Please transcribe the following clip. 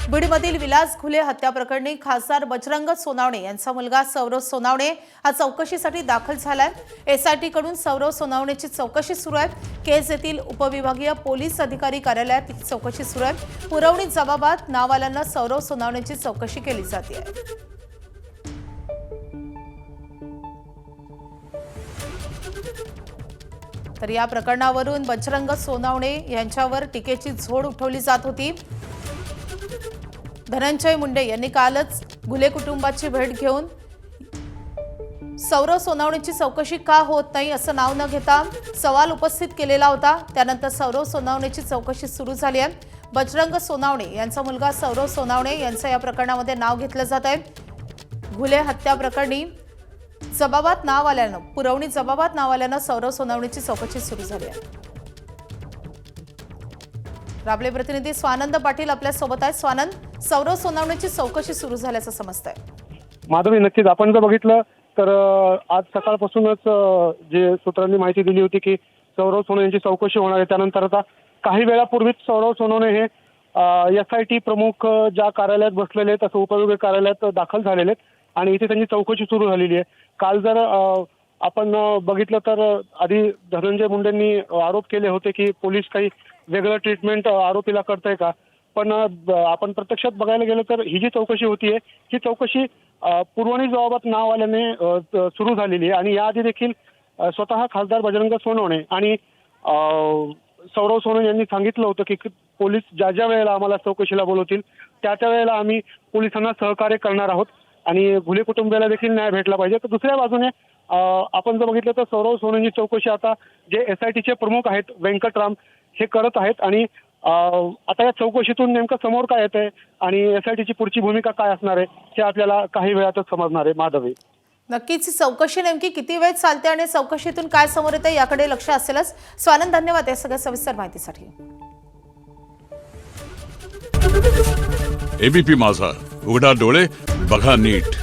बीडमधील विलास घुले हत्या प्रकरणी खासदार बजरंग सोनावणे यांचा मुलगा सौरव सोनावणे हा चौकशीसाठी दाखल झालाय। एसआयटी कडून सौरव सोनावणेची चौकशी सुरू आहे। केस येथील उपविभागीय पोलीस अधिकारी कार्यालयात चौकशी सुरू आहे। पुरवणी जबाबात नाव आल्यानं सौरव सोनावणेची चौकशी केली जाते आहे। तर या प्रकरणावरून बजरंग सोनावणे यांच्यावर टीकेची झोड उठवली जात होती। धनंजय मुंडे यांनी कालच घुले कुटुंबाची भेट घेऊन सौरव सोनावणेची चौकशी का होत नाही असं नाव न घेता सवाल उपस्थित केलेला होता। त्यानंतर सौरव सोनावणेची चौकशी सुरू झाली आहे। बजरंग सोनावणे यांचा मुलगा सौरव सोनावणे यांचं या प्रकरणामध्ये नाव घेतलं जात आहे। घुले हत्या प्रकरणी जबाबात नाव आल्यानं पुरवणी जबाबात नाव आल्यानं सौरव सोनावणेची चौकशी सुरू झाली आहे। आपले प्रतिनिधी स्वानंद पाटील आपल्या सोबत आहेत। स्वानंद, सौरव सोनावणेची चौकशी सुरू झाल्याचं समजतंय। माधवी, नक्कीच आपण जर बघितलं तर आज सकाळपासूनच जे सूत्रांनी माहिती दिली होती की सौरव सोनवणे यांची चौकशी होणार आहे। त्यानंतर आता काही वेळापूर्वीच सौरव सोनवणे हे एसआयटी प्रमुख ज्या कार्यालयात बसलेले आहेत, तसं उपविभागीय कार्यालयात दाखल झालेले आहेत आणि इथे त्यांची चौकशी सुरू झालेली आहे। काल जर आपण बघितलं तर आधी धनंजय मुंडेंनी आरोप केले होते की पोलीस काही वेगळं ट्रीटमेंट आरोपीला करताय का, पण आपण प्रत्यक्षात बघायला गेलो तर ही जी चौकशी होतीये ही चौकशी पुरवणी जबाबात नाव आल्याने सुरू झालेली आहे। आणि याआधी देखील स्वतः खासदार बजरंग सोनवणे आणि सौरव सोनवणे यांनी सांगितलं होतं की पोलीस ज्या ज्या वेळेला आम्हाला चौकशीला बोलवतील त्या त्या वेळेला आम्ही पोलिसांना सहकार्य करणार आहोत आणि घुले कुटुंबियाला देखील न्याय भेटला पाहिजे। तर दुसऱ्या बाजूने आपण जर बघितलं तर सौरव सोनवणेची चौकशी आता जे एसआयटीचे प्रमुख आहेत व्यंकटराम हे करत आहेत आणि आता या चौकशीतून नेमकं समोर काय येतंय आणि एसआयटीची पुढची भूमिका काय असणार आहे हे आपल्याला काही वेळातच समजणार आहे। माधवी, नक्कीच चौकशी नेमकी किती वेळ चालते आणि चौकशीतून काय समोर येतं याकडे लक्ष असेलच। स्वानंद, धन्यवाद या सगळ्या सविस्तर माहितीसाठी। एबीपी माझा, उघडा डोळे बघा नीट।